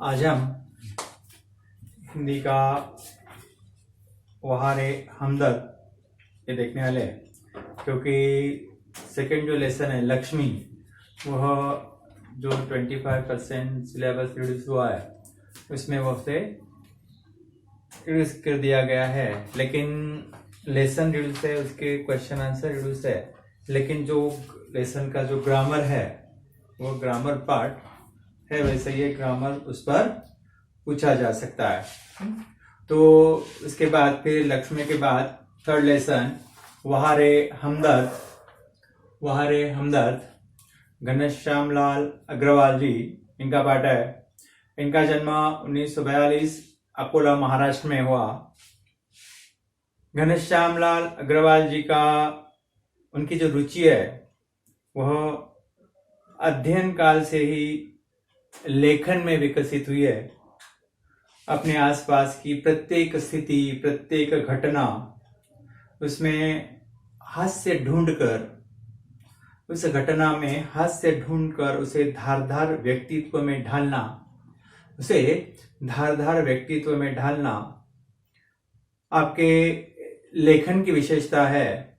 आज हम हिंदी का वहारे हमदर्द ये देखने वाले हैं, क्योंकि सेकंड जो लेसन है लक्ष्मी, वह जो 25% सिलेबस रिड्यूस हुआ है उसमें वो से रिड्यूस कर दिया गया है। लेकिन लेसन रिड्यूस है, उसके क्वेश्चन आंसर रिड्यूस है, लेकिन जो लेसन का जो ग्रामर है वो ग्रामर पार्ट है, वैसे ये ग्रामर उस पर पूछा जा सकता है। तो उसके बाद फिर लक्ष्मी के बाद थर्ड लेसन वहारे हमदर्द घनश्याम लाल अग्रवाल जी, इनका पाठ है। इनका जन्म 1942 अकोला महाराष्ट्र में हुआ। घनश्याम लाल अग्रवाल जी का उनकी जो रुचि है वह अध्ययन काल से ही लेखन में विकसित हुई है। अपने आसपास की प्रत्येक स्थिति, प्रत्येक घटना, उसमें हास्य ढूंढकर, उस घटना में हास्य ढूंढकर उसे धारदार व्यक्तित्व में ढालना आपके लेखन की विशेषता है।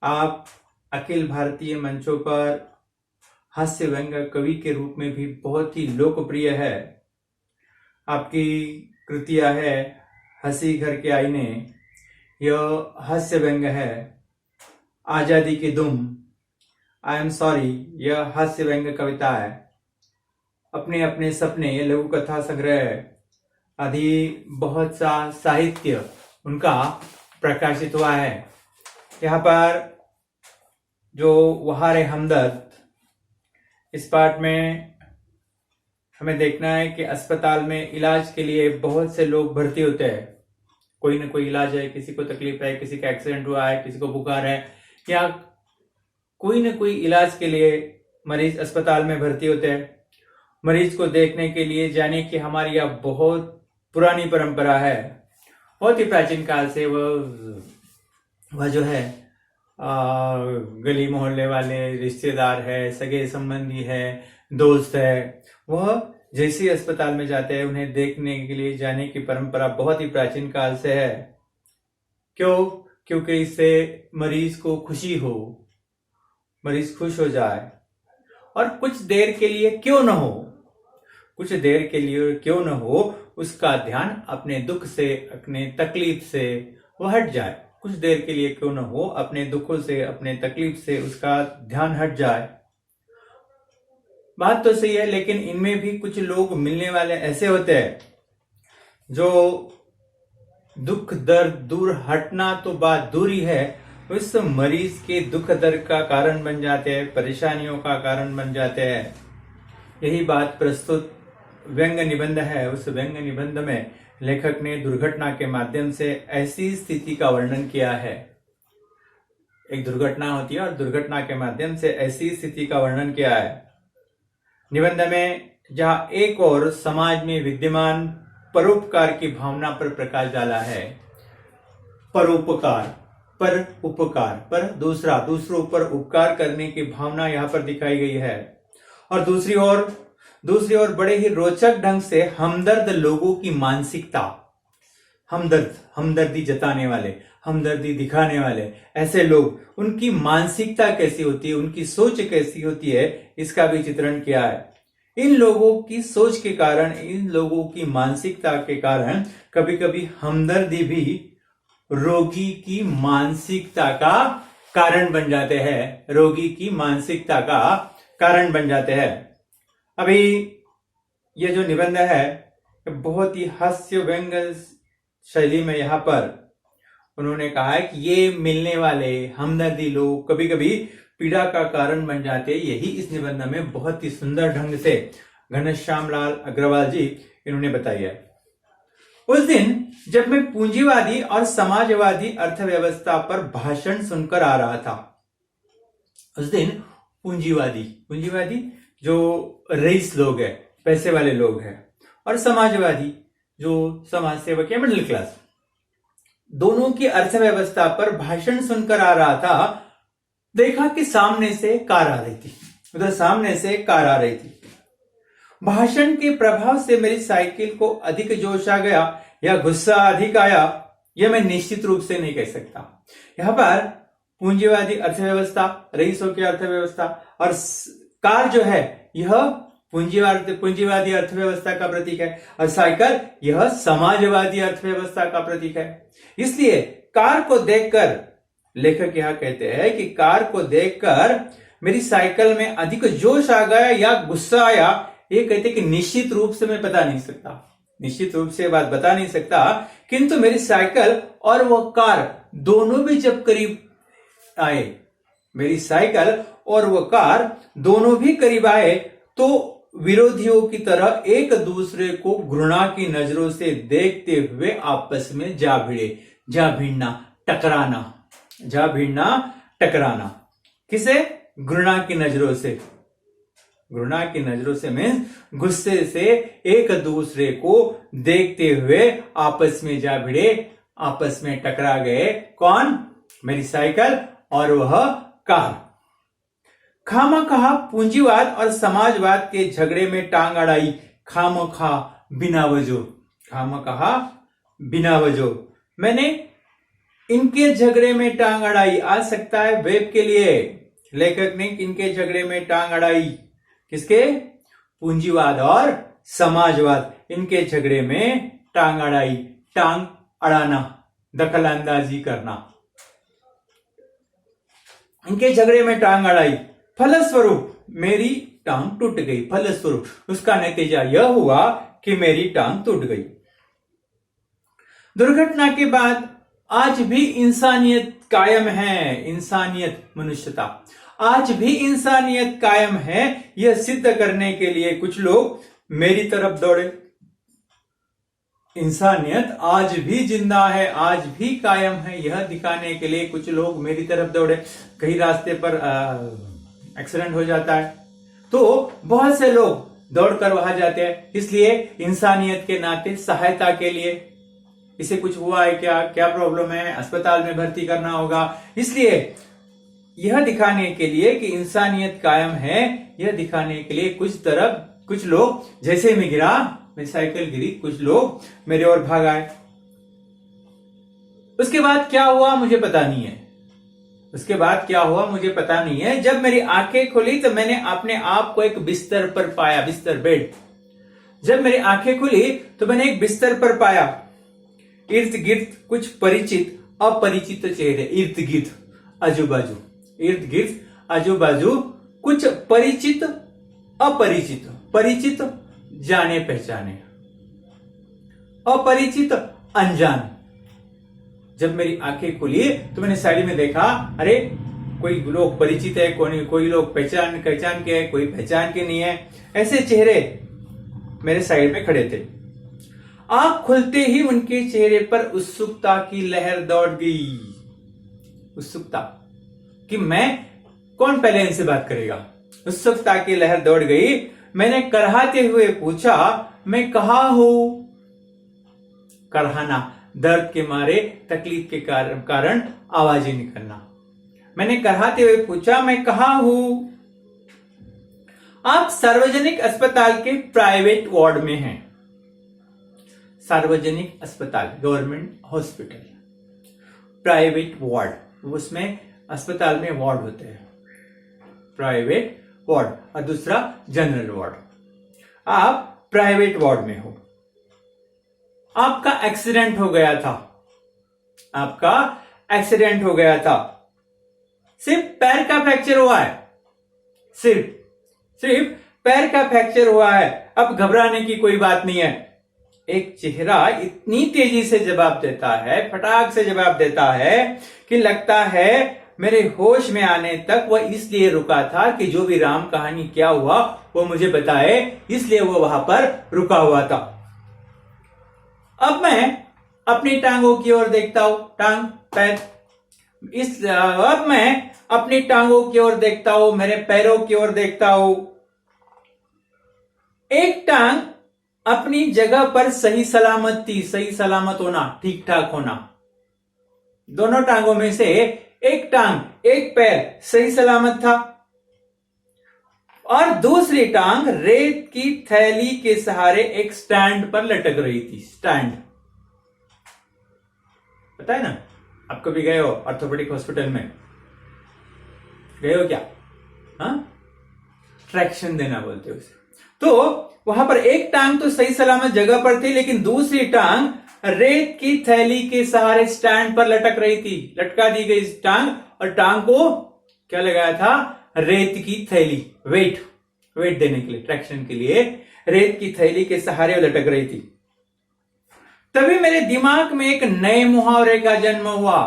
आप अखिल भारतीय मंचों पर हास्य व्यंग कवि के रूप में भी बहुत ही लोकप्रिय है। आपकी कृतियां है हंसी घर के आईने, यह हास्य व्यंग है। आजादी की दुम, आई एम सॉरी, यह हास्य व्यंग कविता है। अपने अपने सपने, ये लघु कथा संग्रह आदि बहुत सा साहित्य उनका प्रकाशित हुआ है। यहाँ पर जो वहारे हमदर्द, इस पार्ट में हमें देखना है कि अस्पताल में इलाज के लिए बहुत से लोग भर्ती होते हैं। कोई ना कोई इलाज है, किसी को तकलीफ है, किसी का एक्सीडेंट हुआ है, किसी को बुखार है, या कोई ना कोई इलाज के लिए मरीज अस्पताल में भर्ती होते हैं। मरीज को देखने के लिए जाने की हमारी यह बहुत पुरानी परंपरा है। बहुत ही प्राचीन काल से वह जो है गली मोहल्ले वाले रिश्तेदार है, सगे संबंधी है, दोस्त है, वह जैसे अस्पताल में जाते हैं उन्हें देखने के लिए जाने की परंपरा बहुत ही प्राचीन काल से है। क्यों? क्योंकि इससे मरीज को खुशी हो, मरीज खुश हो जाए, और कुछ देर के लिए क्यों न हो उसका ध्यान अपने दुख से, अपने तकलीफ से वह हट जाए। कुछ देर के लिए क्यों न हो, अपने दुखों से, अपने तकलीफ से उसका ध्यान हट जाए। बात तो सही है, लेकिन इनमें भी कुछ लोग मिलने वाले ऐसे होते हैं जो दुख दर्द दूर हटना तो बात दूरी है, उस मरीज के दुख दर्द का कारण बन जाते हैं, परेशानियों का कारण बन जाते हैं। यही बात प्रस्तुत व्यंग निबंध है। उस व्यंग निबंध में लेखक ने दुर्घटना के माध्यम से ऐसी स्थिति का वर्णन किया है। एक दुर्घटना होती है और दुर्घटना के माध्यम से ऐसी स्थिति का वर्णन किया है। निबंध में जहां एक और समाज में विद्यमान परोपकार की भावना पर प्रकाश डाला है। परोपकार, पर उपकार, पर दूसरों पर उपकार करने की भावना यहां पर दिखाई गई है। और दूसरी ओर बड़े ही रोचक ढंग से हमदर्द लोगों की मानसिकता, हमदर्दी जताने वाले, हमदर्दी दिखाने वाले ऐसे लोग, उनकी मानसिकता कैसी होती है, उनकी सोच कैसी होती है, इसका भी चित्रण किया है। इन लोगों की सोच के कारण, इन लोगों की मानसिकता के कारण कभी कभी हमदर्दी भी रोगी की मानसिकता का कारण बन जाते हैं, रोगी की मानसिकता का कारण बन जाते हैं। अभी ये जो निबंध है बहुत ही हास्य व्यंग शैली में यहाँ पर उन्होंने कहा है कि ये मिलने वाले हमदर्दी लोग कभी कभी पीड़ा का कारण बन जाते हैं। यही इस निबंध में बहुत ही सुंदर ढंग से घनश्याम लाल अग्रवाल जी इन्होंने बताई है। उस दिन जब मैं पूंजीवादी और समाजवादी अर्थव्यवस्था पर भाषण सुनकर आ रहा था, उस दिन पूंजीवादी जो रईस लोग हैं, पैसे वाले लोग हैं, और समाजवादी जो समाज सेवक या मिडिल क्लास, दोनों की अर्थव्यवस्था पर भाषण सुनकर आ रहा था। देखा कि सामने से कार आ रही थी, भाषण के प्रभाव से मेरी साइकिल को अधिक जोश आ गया या गुस्सा अधिक आया, यह मैं निश्चित रूप से नहीं कह सकता। यहां पर पूंजीवादी अर्थव्यवस्था, रईसों की अर्थव्यवस्था और कार जो है यह पूंजीवादी अर्थव्यवस्था का प्रतीक है और साइकिल यह समाजवादी अर्थव्यवस्था का प्रतीक है। इसलिए कार को देखकर लेखक यह कहते हैं कि कार को देखकर मेरी साइकिल में अधिक जोश आ गया या गुस्सा आया, ये कहते कि निश्चित रूप से मैं बता नहीं सकता, निश्चित रूप से बात बता नहीं सकता, किंतु मेरी साइकिल और वह कार दोनों भी जब करीब आए, मेरी साइकिल और वह कार दोनों भी करीब आए तो विरोधियों की तरह एक दूसरे को घृणा की नजरों से देखते हुए आपस में जा भिड़ना, टकराना। किसे? घृणा की नजरों से। घृणा की नजरों से मीन्स गुस्से से एक दूसरे को देखते हुए आपस में जा भिड़े, आपस में टकरा गए। कौन? मेरी साइकिल और वह कार। खामखा पूंजीवाद और समाजवाद के झगड़े में टांग अड़ाई, खामखा बिना वजह मैंने इनके झगड़े में टांग अड़ाई आ सकता है वेब के लिए। लेखक ने इनके झगड़े में टांग अड़ाई, किसके? पूंजीवाद और समाजवाद, इनके झगड़े में टांग अड़ाई, टांग अड़ाना, दखल अंदाजी करना, इनके झगड़े में टांग अड़ाई। फलस्वरूप मेरी टांग टूट गई। फलस्वरूप उसका नतीजा यह हुआ कि मेरी टांग टूट गई। दुर्घटना के बाद आज भी इंसानियत कायम है, इंसानियत, मनुष्यता, आज भी इंसानियत कायम है। यह सिद्ध करने के लिए कुछ लोग मेरी तरफ दौड़े। इंसानियत आज भी जिंदा है, आज भी कायम है, यह दिखाने के लिए कुछ लोग मेरी तरफ दौड़े। कहीं रास्ते पर एक्सीडेंट हो जाता है तो बहुत से लोग दौड़कर वहां जाते हैं, इसलिए इंसानियत के नाते सहायता के लिए, इसे कुछ हुआ है क्या प्रॉब्लम है, अस्पताल में भर्ती करना होगा, इसलिए यह दिखाने के लिए कि इंसानियत कायम है, यह दिखाने के लिए कुछ लोग, जैसे मैं गिरा, मेरी साइकिल गिरी, कुछ लोग मेरे ओर भाग आए। उसके बाद क्या हुआ मुझे पता नहीं है, जब मेरी आंखें खुली तो मैंने अपने आप को एक बिस्तर पर पाया, बिस्तर, बेड। जब मेरी आंखें खुली तो मैंने एक बिस्तर पर पाया। इर्द गिर्द कुछ परिचित अपरिचित चेहरे, इर्द गिर्द आजू बाजू कुछ परिचित अपरिचित, परिचित जाने पहचाने, अपरिचित अनजान। जब मेरी आंखें खुली तो मैंने साइड में देखा, अरे कोई लोग परिचित है, कोई लोग पहचान के है, कोई पहचान के नहीं है, ऐसे चेहरे मेरे साइड में खड़े थे। आंख खुलते ही उनके चेहरे पर उत्सुकता की लहर दौड़ गई। उत्सुकता कि मैं कौन पहले इनसे बात करेगा, उत्सुकता की लहर दौड़ गई। मैंने कराहते हुए पूछा, मैं कहाँ हूं? कराहना, दर्द के मारे, तकलीफ के कारण आवाजें निकलना। मैंने कराहते हुए पूछा, मैं कहाँ हूं? आप सार्वजनिक अस्पताल के प्राइवेट वार्ड में हैं। सार्वजनिक अस्पताल, गवर्नमेंट हॉस्पिटल, प्राइवेट वार्ड, उसमें अस्पताल में वार्ड होते हैं, प्राइवेट वार्ड और दूसरा जनरल वार्ड। आप प्राइवेट वार्ड में हो, आपका एक्सीडेंट हो गया था, सिर्फ पैर का फ्रैक्चर हुआ है, सिर्फ पैर का फ्रैक्चर हुआ है, अब घबराने की कोई बात नहीं है। एक चेहरा इतनी तेजी से जवाब देता है, फटाक से जवाब देता है कि लगता है मेरे होश में आने तक वह इसलिए रुका था कि जो भी राम कहानी क्या हुआ वो मुझे बताए, इसलिए वो वहां पर रुका हुआ था। अब मैं अपनी टांगों की ओर देखता हूं, टांग, पैर, अब मैं अपनी टांगों की ओर देखता हूं, मेरे पैरों की ओर देखता हूं। एक टांग अपनी जगह पर सही सलामत थी, सही सलामत होना, ठीक ठाक होना। दोनों टांगों में से एक टांग, एक पैर सही सलामत था। और दूसरी टांग रेत की थैली के सहारे एक स्टैंड पर लटक रही थी। स्टैंड पता है ना, आप कभी गए हो ऑर्थोपेडिक हॉस्पिटल में, गए हो क्या? हाँ, ट्रैक्शन देना बोलते हो उसे। तो वहां पर एक टांग तो सही सलामत जगह पर थी, लेकिन दूसरी टांग रेत की थैली के सहारे स्टैंड पर लटक रही थी। लटका दी गई टांग, और टांग को क्या लगाया था? रेत की थैली, वेट देने के लिए, ट्रैक्शन के लिए रेत की थैली के सहारे लटक रही थी। तभी मेरे दिमाग में एक नए मुहावरे का जन्म हुआ।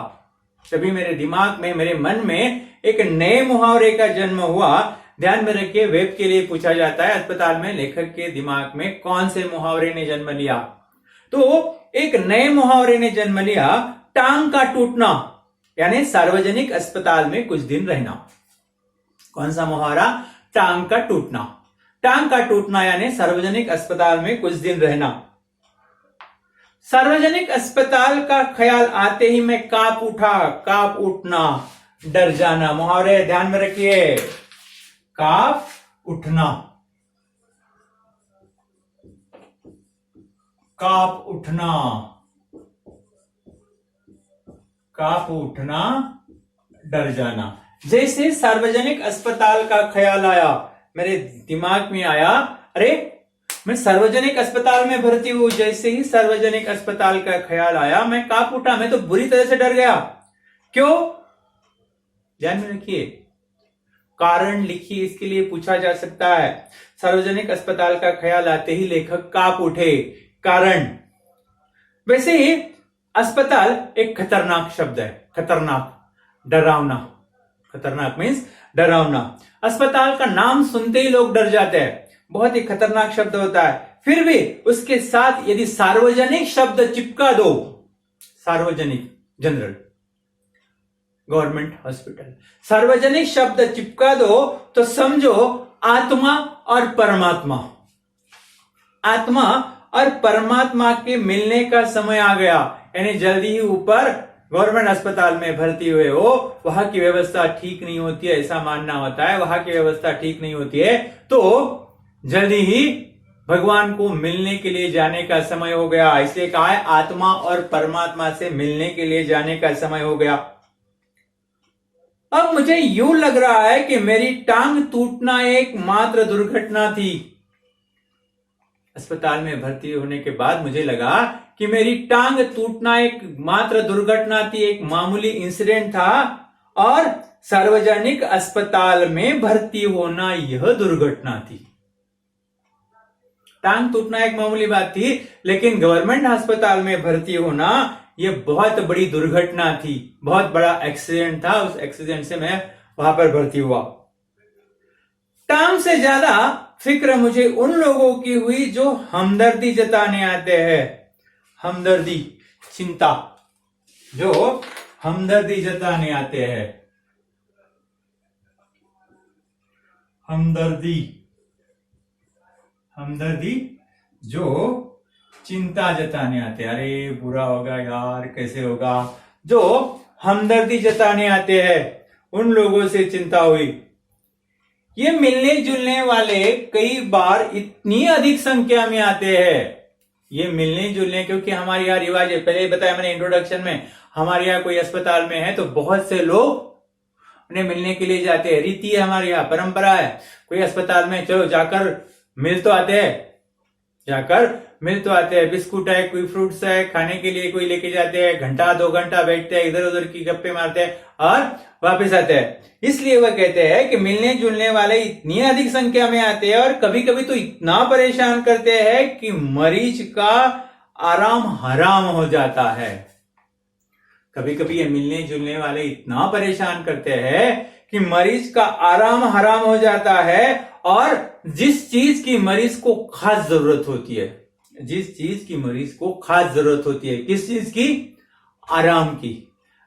तभी मेरे दिमाग में, मेरे मन में एक नए मुहावरे का जन्म हुआ। ध्यान में रखिए, वेब के लिए पूछा जाता है अस्पताल में लेखक के दिमाग में कौन से मुहावरे ने जन्म लिया। तो एक नए मुहावरे ने जन्म लिया, टांग का टूटना, यानी सार्वजनिक अस्पताल में कुछ दिन रहना। कौन सा मुहावरा? टांग का टूटना। टांग का टूटना यानी सार्वजनिक अस्पताल में कुछ दिन रहना। सार्वजनिक अस्पताल का ख्याल आते ही मैं कांप उठा। कांप उठना, डर जाना। मुहावरे ध्यान में रखिए, कांप उठना, कांप उठना, कांप उठना, डर जाना। जैसे सार्वजनिक अस्पताल का ख्याल आया, मेरे दिमाग में आया, अरे मैं सार्वजनिक अस्पताल में भर्ती हूं। जैसे ही सार्वजनिक अस्पताल का ख्याल आया, मैं कांप उठा, मैं तो बुरी तरह से डर गया। क्यों? ध्यान में रखिए, कारण लिखिए, इसके लिए पूछा जा सकता है। सार्वजनिक अस्पताल का ख्याल आते ही लेखक कांप उठे, कारण। वैसे ही अस्पताल एक खतरनाक शब्द है, खतरनाक, डरावना। खतरनाक मीन्स डरावना। अस्पताल का नाम सुनते ही लोग डर जाते हैं, बहुत ही खतरनाक शब्द होता है। फिर भी उसके साथ यदि सार्वजनिक शब्द चिपका दो, सार्वजनिक, जनरल, गवर्नमेंट हॉस्पिटल, सार्वजनिक शब्द चिपका दो तो समझो आत्मा और परमात्मा, आत्मा और परमात्मा के मिलने का समय आ गया। यानी जल्दी ही ऊपर गवर्नमेंट अस्पताल में भर्ती हुए हो, वहां की व्यवस्था ठीक नहीं होती है, ऐसा मानना होता है, वहां की व्यवस्था ठीक नहीं होती है, तो जल्दी ही भगवान को मिलने के लिए जाने का समय हो गया। इसलिए कहा है आत्मा और परमात्मा से मिलने के लिए जाने का समय हो गया। अब मुझे यूं लग रहा है कि मेरी टांग टूटना एक मात्र दुर्घटना थी। अस्पताल में भर्ती होने के बाद मुझे लगा कि मेरी टांग टूटना एक मात्र दुर्घटना थी, एक मामूली इंसिडेंट था, और सार्वजनिक अस्पताल में भर्ती होना यह दुर्घटना थी। टांग टूटना एक मामूली बात थी, लेकिन गवर्नमेंट अस्पताल में भर्ती होना यह बहुत बड़ी दुर्घटना थी, बहुत बड़ा एक्सीडेंट था। उस एक्सीडेंट से मैं वहां पर भर्ती हुआ। टांग से ज्यादा फिक्र मुझे उन लोगों की हुई जो हमदर्दी जताने आते हैं। हमदर्दी, चिंता, जो हमदर्दी जताने आते हैं। हमदर्दी, हमदर्दी, जो चिंता जताने आते हैं। अरे बुरा होगा यार, कैसे होगा, जो हमदर्दी जताने आते हैं, उन लोगों से चिंता हुई। ये मिलने जुलने वाले कई बार इतनी अधिक संख्या में आते हैं। ये मिलने जुलने, क्योंकि हमारे यहाँ रिवाज है, पहले बताया मैंने इंट्रोडक्शन में, हमारे यहाँ कोई अस्पताल में है तो बहुत से लोग उन्हें मिलने के लिए जाते हैं। रीति है हमारे यहाँ, परंपरा है। कोई अस्पताल में चलो जाकर मिल तो आते हैं, जाकर मिल तो आते हैं। बिस्कुट है, कोई फ्रूट्स है, खाने के लिए कोई लेके जाते हैं, घंटा 2 घंटा बैठते हैं, इधर उधर की गप्पे मारते हैं और वापस आते हैं। इसलिए वह कहते हैं कि मिलने जुलने वाले इतनी अधिक संख्या में आते हैं और कभी कभी तो इतना परेशान करते हैं कि मरीज का आराम हराम हो जाता है। कभी कभी ये मिलने जुलने वाले इतना परेशान करते हैं कि मरीज का आराम हराम हो जाता है, और जिस चीज की मरीज को खास जरूरत होती है, जिस चीज की मरीज को खास जरूरत होती है, किस चीज की? आराम की।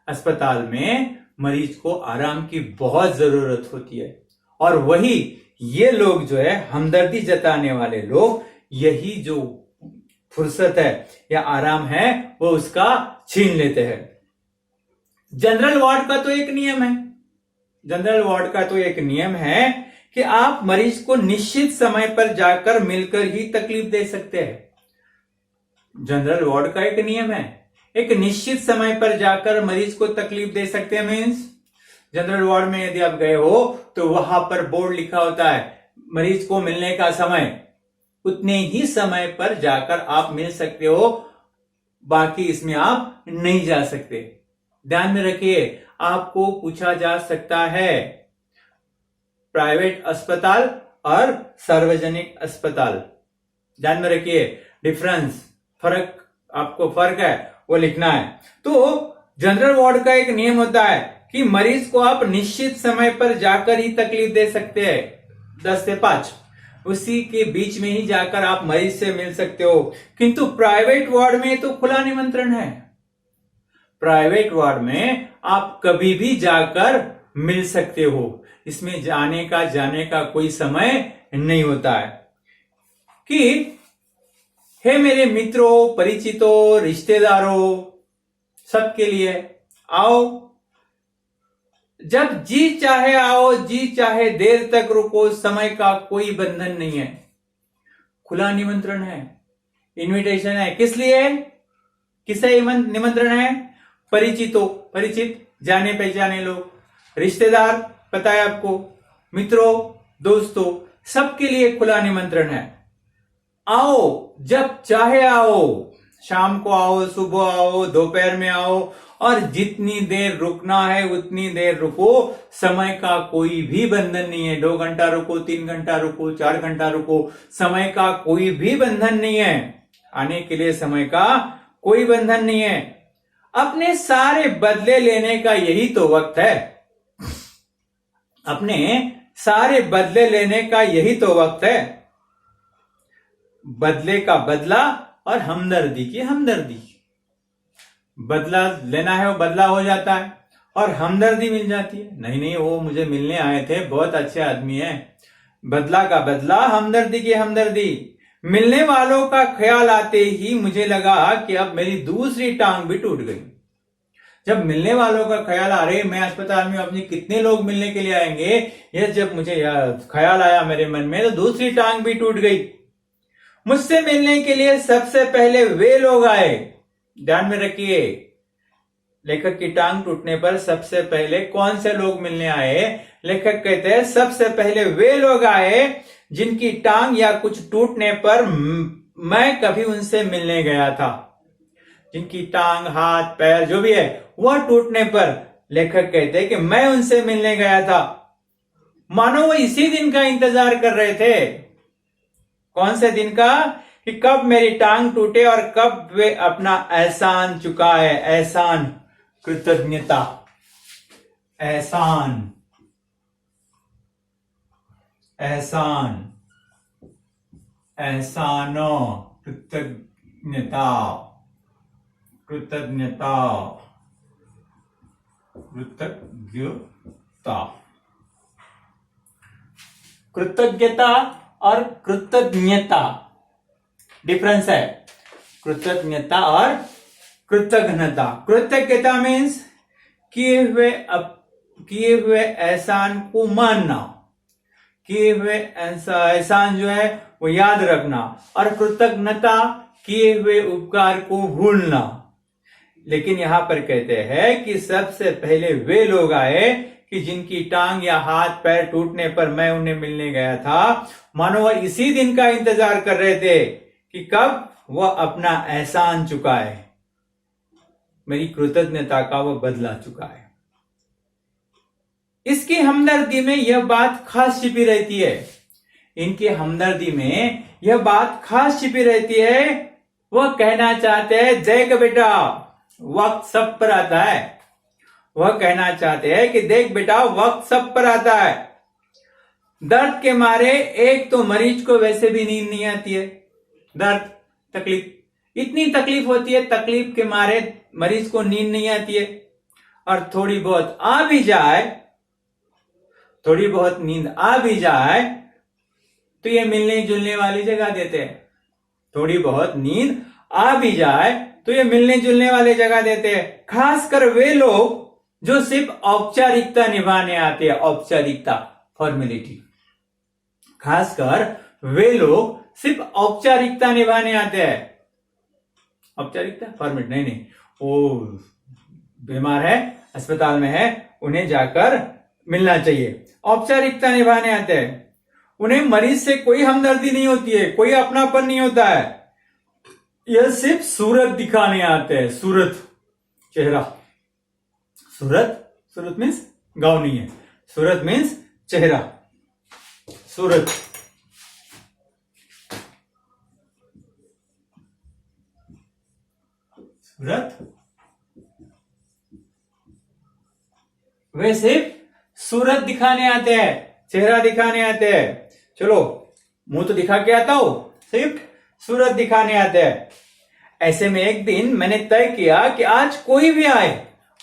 अस्पताल में मरीज को आराम की बहुत जरूरत होती है, और वही ये लोग जो है हमदर्दी जताने वाले लोग, यही जो फुर्सत है या आराम है वो उसका छीन लेते हैं। जनरल वार्ड का तो एक नियम है, जनरल वार्ड का तो एक नियम है कि आप मरीज को निश्चित समय पर जाकर मिलकर ही तकलीफ दे सकते हैं। जनरल वार्ड का एक नियम है, एक निश्चित समय पर जाकर मरीज को तकलीफ दे सकते हैं। मीन्स जनरल वार्ड में यदि आप गए हो तो वहां पर बोर्ड लिखा होता है मरीज को मिलने का समय, उतने ही समय पर जाकर आप मिल सकते हो, बाकी इसमें आप नहीं जा सकते। ध्यान में रखिए, आपको पूछा जा सकता है प्राइवेट अस्पताल और सार्वजनिक अस्पताल, ध्यान में रखिए डिफरेंस, फर्क, आपको फर्क है वो लिखना है। तो जनरल वार्ड का एक नियम होता है कि मरीज को आप निश्चित समय पर जाकर ही तकलीफ दे सकते हैं, 10 से 5, उसी के बीच में ही जाकर आप मरीज से मिल सकते हो। किंतु प्राइवेट वार्ड में तो खुला निमंत्रण है, प्राइवेट वार्ड में आप कभी भी जाकर मिल सकते हो, इसमें जाने का कोई समय नहीं होता है। कि हे मेरे मित्रों, परिचितों, रिश्तेदारों, सबके लिए आओ, जब जी चाहे आओ, जी चाहे देर तक रुको, समय का कोई बंधन नहीं है, खुला निमंत्रण है, इनविटेशन है। किस लिए, किसे निमंत्रण है? परिचितों, परिचित जाने पहचाने लोग, रिश्तेदार पता है आपको, मित्रों, दोस्तों, सबके लिए खुला निमंत्रण है। आओ, जब चाहे आओ, शाम को आओ, सुबह आओ, दोपहर में आओ, और जितनी देर रुकना है उतनी देर रुको, समय का कोई भी बंधन नहीं है। 2 घंटा रुको, 3 घंटा रुको, 4 घंटा रुको, समय का कोई भी बंधन नहीं है। आने के लिए समय का कोई बंधन नहीं है। अपने सारे बदले लेने का यही तो वक्त है, अपने सारे बदले लेने का यही तो वक्त है। बदले का बदला और हमदर्दी की हमदर्दी, बदला लेना है वो बदला हो जाता है और हमदर्दी मिल जाती है। नहीं नहीं, वो मुझे मिलने आए थे, बहुत अच्छे आदमी है, बदला का बदला, हमदर्दी की हमदर्दी। मिलने वालों का ख्याल आते ही मुझे लगा कि अब मेरी दूसरी टांग भी टूट गई। जब मिलने वालों का ख्याल आ रहे, मैं अस्पताल में अपने कितने लोग मिलने के लिए आएंगे, यह जब मुझे ख्याल आया मेरे मन में, तो दूसरी टांग भी टूट गई। मुझसे मिलने के लिए सबसे पहले वे लोग आए, ध्यान में रखिए, लेखक की टांग टूटने पर सबसे पहले कौन से लोग मिलने आए? लेखक कहते हैं सबसे पहले वे लोग आए जिनकी टांग या कुछ टूटने पर मैं कभी उनसे मिलने गया था। जिनकी टांग, हाथ, पैर जो भी है वह टूटने पर लेखक कहते हैं कि मैं उनसे मिलने गया था। मानो वो इसी दिन का इंतजार कर रहे थे। कौन से दिन का? कि कब मेरी टांग टूटे और कब वे अपना एहसान चुकाए। एहसान, कृतज्ञता, एहसान, एहसान, एहसानो, कृतज्ञता, कृतज्ञता, कृतज्ञता। कृतज्ञता और कृतज्ञता डिफरेंस है, कृतज्ञता और कृतज्ञता। कृतज्ञता मीन्स किए हुए एहसान को मानना, किए हुए एहसान जो है वो याद रखना, और कृतज्ञता किए हुए उपकार को भूलना। लेकिन यहां पर कहते हैं कि सबसे पहले वे लोग आए कि जिनकी टांग या हाथ पैर टूटने पर मैं उन्हें मिलने गया था। मानो वह इसी दिन का इंतजार कर रहे थे कि कब वह अपना एहसान चुकाए, मेरी कृतज्ञता का वह बदला चुकाए। इसकी हमदर्दी में यह बात खास छिपी रहती है, इनकी हमदर्दी में यह बात खास छिपी रहती है। वह कहना चाहते हैं, देख बेटा वक्त सब पर आता है। वह कहना चाहते हैं कि देख बेटा वक्त सब पर आता है। दर्द के मारे एक तो मरीज को वैसे भी नींद नहीं आती है, दर्द, तकलीफ, इतनी तकलीफ होती है, तकलीफ के मारे मरीज को नींद नहीं आती है। और थोड़ी बहुत आ भी जाए, थोड़ी बहुत नींद आ भी जाए तो ये मिलने जुलने वाली जगह देते हैं। थोड़ी बहुत नींद आ भी जाए तो ये मिलने जुलने वाले जगह देते हैं। खासकर वे लोग जो सिर्फ औपचारिकता निभाने आते हैं, औपचारिकता, फॉर्मेलिटी। खासकर वे लोग सिर्फ औपचारिकता निभाने आते हैं। औपचारिकता फॉर्मेट नहीं, वो बीमार है, अस्पताल में है, उन्हें जाकर मिलना चाहिए। औपचारिकता निभाने आते हैं, उन्हें मरीज से कोई हमदर्दी नहीं होती है, कोई अपनापन नहीं होता है। यह सिर्फ सूरत दिखाने आते हैं। सूरत, चेहरा। सूरत मीन्स गाँव नहीं है, सूरत मीन्स चेहरा। सूरत, सूरत, वे सिर्फ सूरत दिखाने आते हैं, चेहरा दिखाने आते हैं। चलो मुंह तो दिखा के आता हूं, सिर्फ सूरत दिखाने आते हैं। ऐसे में एक दिन मैंने तय किया कि आज कोई भी आए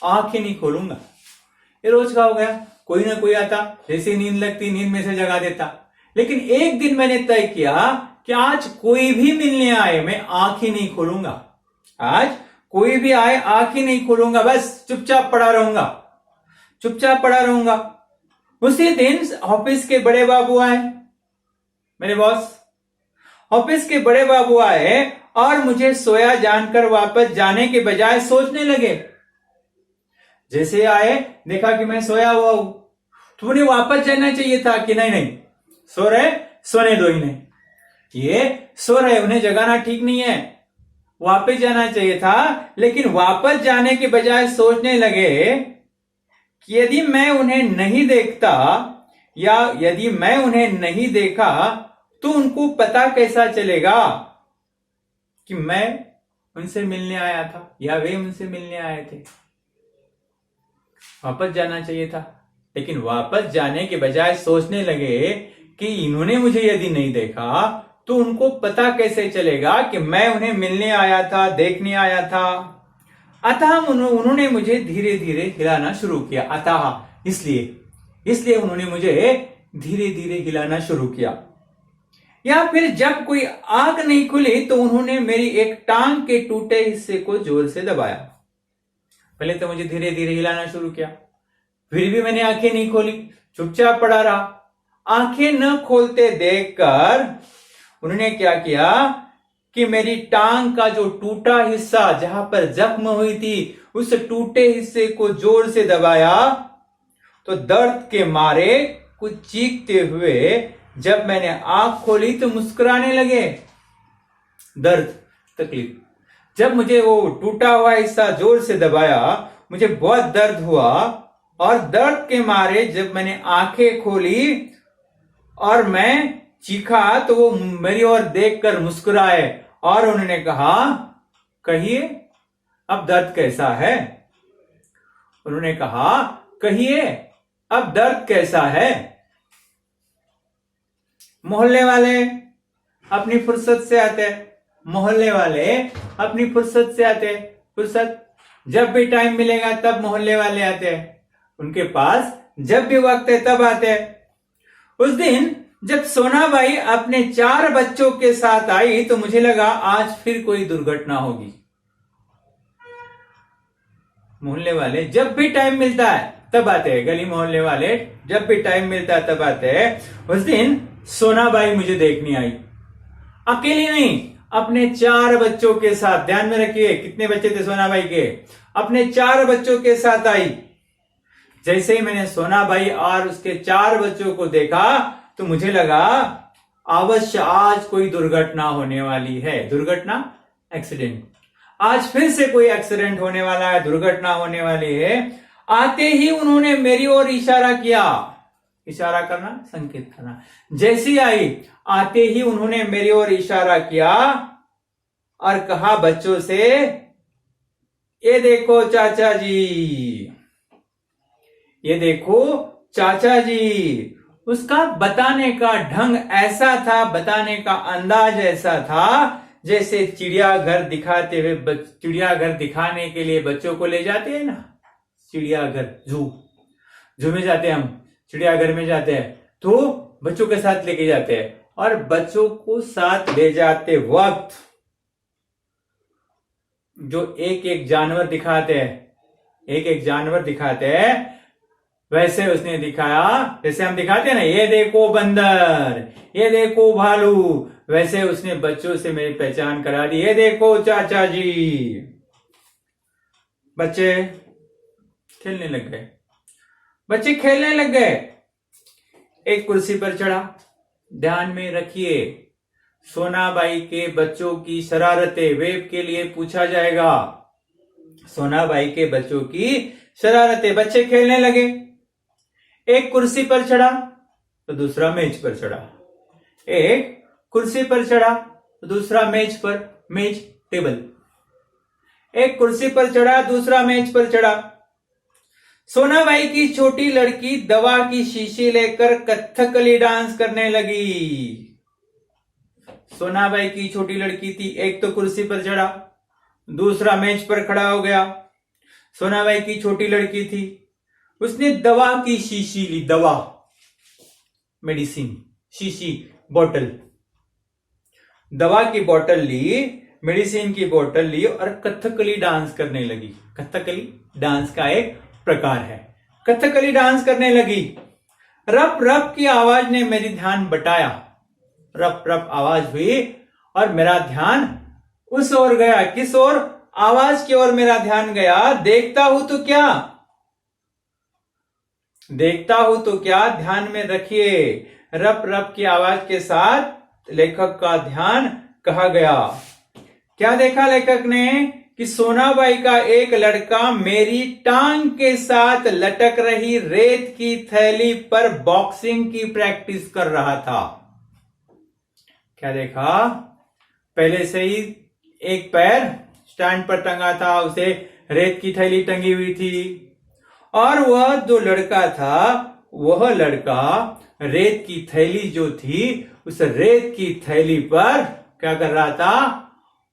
आंख ही नहीं खोलूंगा। ये रोज का हो गया, कोई ना कोई आता, जैसे नींद लगती नींद में से जगा देता। लेकिन एक दिन मैंने तय किया कि आज कोई भी मिलने आए मैं आंख ही नहीं खोलूंगा। आज कोई भी आए आंख ही नहीं खोलूंगा, बस चुपचाप पड़ा रहूंगा, चुपचाप पड़ा रहूंगा। उसी दिन ऑफिस के बड़े बाबू आए, मेरे बॉस। ऑफिस के बड़े बाबू आए और मुझे सोया जानकर वापस जाने के बजाय सोचने लगे। जैसे आए, देखा कि मैं सोया हुआ हूं, तो उन्हें वापस जाना चाहिए था कि नहीं नहीं सो रहे, सोने दो इन्हें, ये सो रहे, उन्हें जगाना ठीक नहीं है, वापस जाना चाहिए था। लेकिन वापस जाने के बजाय सोचने लगे कि यदि मैं उन्हें नहीं देखता या यदि मैं उन्हें नहीं देखा तो उनको पता कैसा चलेगा कि मैं उनसे मिलने आया था या वे उनसे मिलने आए थे। वापस जाना चाहिए था, लेकिन वापस जाने के बजाय सोचने लगे कि इन्होंने मुझे यदि नहीं देखा तो उनको पता कैसे चलेगा कि मैं उन्हें मिलने आया था, देखने आया था। अतः उन्होंने मुझे धीरे धीरे हिलाना शुरू किया। अतः इसलिए उन्होंने मुझे धीरे धीरे हिलाना शुरू किया। या फिर जब कोई आंख नहीं खुली तो उन्होंने मेरी एक टांग के टूटे हिस्से को जोर से दबाया। पहले तो मुझे धीरे धीरे हिलाना शुरू किया, फिर भी मैंने आंखें नहीं खोली, चुपचाप पड़ा रहा। आंखें न खोलते देखकर उन्होंने क्या किया कि मेरी टांग का जो टूटा हिस्सा, जहां पर जख्म हुई थी, उस टूटे हिस्से को जोर से दबाया। तो दर्द के मारे कुछ चीखते हुए जब मैंने आंख खोली तो मुस्कुराने लगे। दर्द, तकलीफ, जब मुझे वो टूटा हुआ हिस्सा जोर से दबाया, मुझे बहुत दर्द हुआ और दर्द के मारे जब मैंने आंखें खोली और मैं चीखा तो वो मेरी ओर देखकर मुस्कुराए और उन्होंने कहा, कहिए अब दर्द कैसा है? उन्होंने कहा, कहिए अब दर्द कैसा है? मोहल्ले वाले अपनी फुर्सत से आते, मोहल्ले वाले अपनी फुर्सत से आते। फुर्सत, जब भी टाइम मिलेगा तब मोहल्ले वाले आते हैं, उनके पास जब भी वक्त है तब आते हैं। उस दिन जब सोनाबाई अपने 4 बच्चों के साथ आई तो मुझे लगा आज फिर कोई दुर्घटना होगी। मोहल्ले वाले जब भी टाइम मिलता है तब आते हैं, गली मोहल्ले वाले जब भी टाइम मिलता है तब आते हैं। उस दिन सोनाबाई मुझे देखने आई, अकेली नहीं, अपने 4 बच्चों के साथ। ध्यान में रखिए कितने बच्चे थे सोनाबाई के, अपने 4 बच्चों के साथ आई। जैसे ही मैंने सोनाबाई और उसके 4 बच्चों को देखा तो मुझे लगा अवश्य आज कोई दुर्घटना होने वाली है। दुर्घटना, एक्सीडेंट, आज फिर से कोई एक्सीडेंट होने वाला है, दुर्घटना होने वाली है। आते ही उन्होंने मेरी ओर इशारा किया। इशारा करना, संकेत करना। जैसी आई, आते ही उन्होंने मेरी ओर इशारा किया और कहा बच्चों से, ये देखो चाचा जी, ये देखो चाचा जी। उसका बताने का ढंग ऐसा था, बताने का अंदाज ऐसा था जैसे चिड़ियाघर दिखाते हुए, चिड़ियाघर दिखाने के लिए बच्चों को ले जाते हैं ना, चिड़ियाघर, जू में जाते हैं हम, चिड़ियाघर में जाते हैं तो बच्चों के साथ लेके जाते हैं और बच्चों को साथ ले जाते वक्त जो एक एक जानवर दिखाते हैं, एक एक जानवर दिखाते हैं, वैसे उसने दिखाया, जैसे हम दिखाते हैं ना, ये देखो बंदर, ये देखो भालू, वैसे उसने बच्चों से मेरी पहचान करा दी, ये देखो चाचा जी। बच्चे खेलने लग गए, बच्चे खेलने लग गए। एक कुर्सी पर चढ़ा। ध्यान में रखिए, सोनाबाई के बच्चों की शरारतें वेब के लिए पूछा जाएगा। सोनाबाई के बच्चों की शरारतें। बच्चे खेलने लगे। एक कुर्सी पर चढ़ा तो दूसरा मेज पर चढ़ा, एक कुर्सी पर चढ़ा तो दूसरा मेज पर, मेज टेबल। एक कुर्सी पर चढ़ा, दूसरा मेज पर चढ़ा। सोनाबाई की छोटी लड़की दवा की शीशी लेकर कथकली डांस करने लगी। सोनाबाई की छोटी लड़की थी, एक तो कुर्सी पर चढ़ा, दूसरा मेज पर खड़ा हो गया। सोनाबाई की छोटी लड़की थी, उसने दवा की शीशी ली, दवा, मेडिसिन, शीशी, बोतल, दवा की बोतल ली, मेडिसिन की बोतल ली और कथकली डांस करने लगी। कथकली डांस का एक प्रकार है। कथकली डांस करने लगी। रप रप की आवाज ने मेरी ध्यान बटाया। रप रप आवाज हुई और मेरा ध्यान उस ओर गया। किस ओर? आवाज की ओर मेरा ध्यान गया। देखता हूं तो क्या, देखता हूं तो क्या, ध्यान में रखिए, रप रप की आवाज के साथ लेखक का ध्यान कहा गया। क्या देखा लेखक ने? कि सोनाबाई का एक लड़का मेरी टांग के साथ लटक रही रेत की थैली पर बॉक्सिंग की प्रैक्टिस कर रहा था। क्या देखा? पहले से ही एक पैर स्टैंड पर टंगा था, उसे रेत की थैली टंगी हुई थी, और वह जो लड़का था, वह लड़का रेत की थैली जो थी, उस रेत की थैली पर क्या कर रहा था?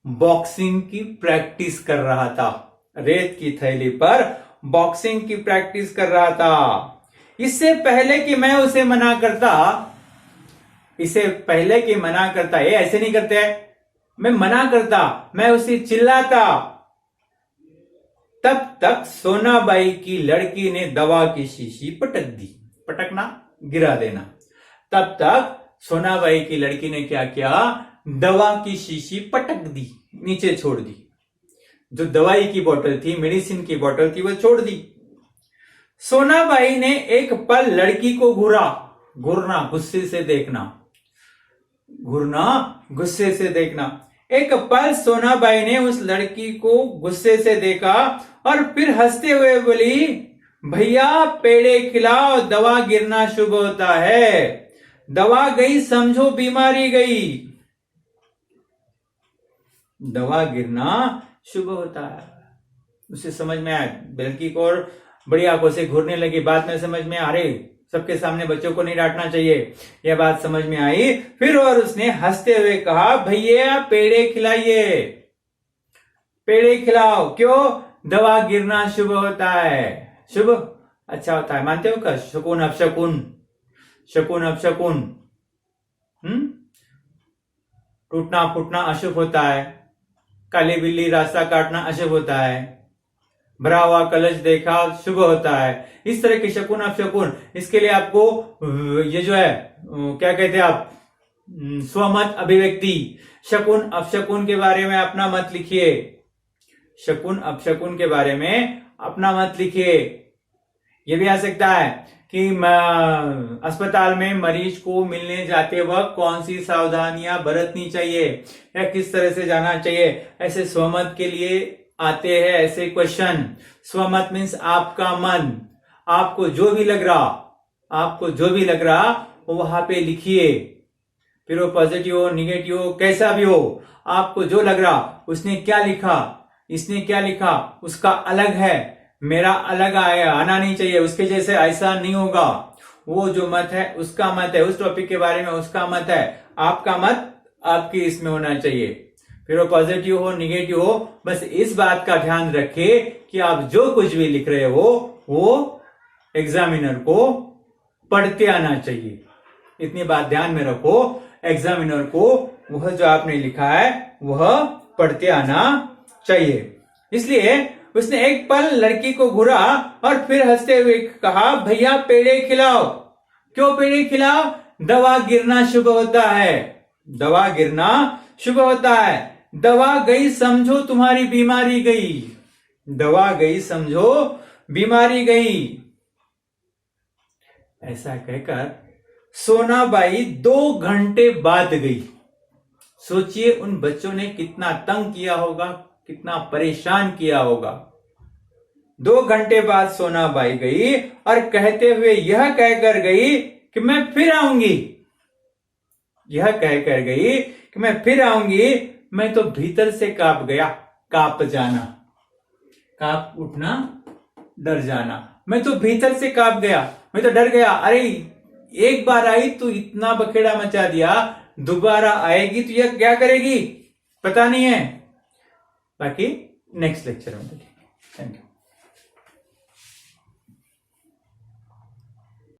बॉक्सिंग की प्रैक्टिस कर रहा था। रेत की थैली पर बॉक्सिंग की प्रैक्टिस कर रहा था। इससे पहले कि मैं उसे मना करता, इससे पहले कि मना करता, ये ऐसे नहीं करते, मैं मना करता, मैं उसे चिल्लाता, तब तक सोनाबाई की लड़की ने दवा की शीशी पटक दी। पटकना, गिरा देना। तब तक सोनाबाई की लड़की ने क्या किया? दवा की शीशी पटक दी, नीचे छोड़ दी। जो दवाई की बोतल थी, मेडिसिन की बोतल थी, वह छोड़ दी। सोनाबाई ने एक पल लड़की को घूरा। घूरना, गुस्से से देखना, घूरना, गुस्से से देखना। एक पल सोनाबाई ने उस लड़की को गुस्से से देखा और फिर हंसते हुए बोली, भैया पेड़े खिलाओ, दवा गिरना शुभ होता है। दवा गई समझो बीमारी गई। दवा गिरना शुभ होता है। उसे समझ में आया। लड़की को और बड़ी आंखों से घूरने लगी। बाद में समझ में, अरे सबके सामने बच्चों को नहीं डांटना चाहिए, यह बात समझ में आई। फिर और उसने हंसते हुए कहा, भैया पेड़े खिलाइए, पेड़े खिलाओ। क्यों? दवा गिरना शुभ होता है। शुभ, अच्छा होता है, मानते हो? का शकुन अपशकुन, शकुन अपशकुन, टूटना फूटना अशुभ होता है। काली बिल्ली रास्ता काटना अशुभ होता है। भरा हुआ कलश देखा शुभ होता है। इस तरह के शकुन अपशकुन, इसके लिए आपको ये जो है क्या कहते हैं आप, स्वमत अभिव्यक्ति, शकुन अपशकुन के बारे में अपना मत लिखिए। शकुन अपशकुन के बारे में अपना मत लिखिए। यह भी आ सकता है कि अस्पताल में मरीज को मिलने जाते वक्त कौन सी सावधानियां बरतनी चाहिए या किस तरह से जाना चाहिए, ऐसे स्वमत के लिए आते हैं ऐसे क्वेश्चन। स्वमत मीन्स आपका मन, आपको जो भी लग रहा, आपको जो भी लग रहा वो वहां पे लिखिए। फिर वो पॉजिटिव हो, निगेटिव हो, कैसा भी हो, आपको जो लग रहा, उसने क्या लिखा, इसने क्या लिखा, उसका अलग है, मेरा अलग आना नहीं चाहिए, उसके जैसे ऐसा नहीं होगा। वो जो मत है उसका मत है, उस टॉपिक के बारे में उसका मत है, आपका मत आपकी इसमें होना चाहिए। फिर वो पॉजिटिव हो, निगेटिव हो, बस इस बात का ध्यान रखिए कि आप जो कुछ भी लिख रहे हो वो एग्जामिनर को पढ़ते आना चाहिए। इतनी बात ध्यान में रखो, एग्जामिनर को वह जो आपने लिखा है वह पढ़ते आना चाहिए। इसलिए उसने एक पल लड़की को घूरा और फिर हंसते हुए कहा, भैया पेड़े खिलाओ। क्यों पेड़े खिलाओ? दवा गिरना शुभ होता है, दवा गिरना शुभ होता है। दवा गई समझो तुम्हारी बीमारी गई, दवा गई समझो बीमारी गई। ऐसा कहकर सोनाबाई 2 घंटे बाद गई। सोचिए उन बच्चों ने कितना तंग किया होगा, कितना परेशान किया होगा। 2 घंटे बाद सोनाबाई गई और कहते हुए यह कहकर गई कि मैं फिर आऊंगी, यह कहकर गई कि मैं फिर आऊंगी। मैं तो भीतर से कांप गया, कांप जाना, कांप उठना, डर जाना। मैं तो भीतर से कांप गया, मैं तो डर गया। अरे एक बार आई तो इतना बखेड़ा मचा दिया, दोबारा आएगी तो यह क्या करेगी पता नहीं है। बाकी नेक्स्ट लेक्चर में देखेंगे। Thank you.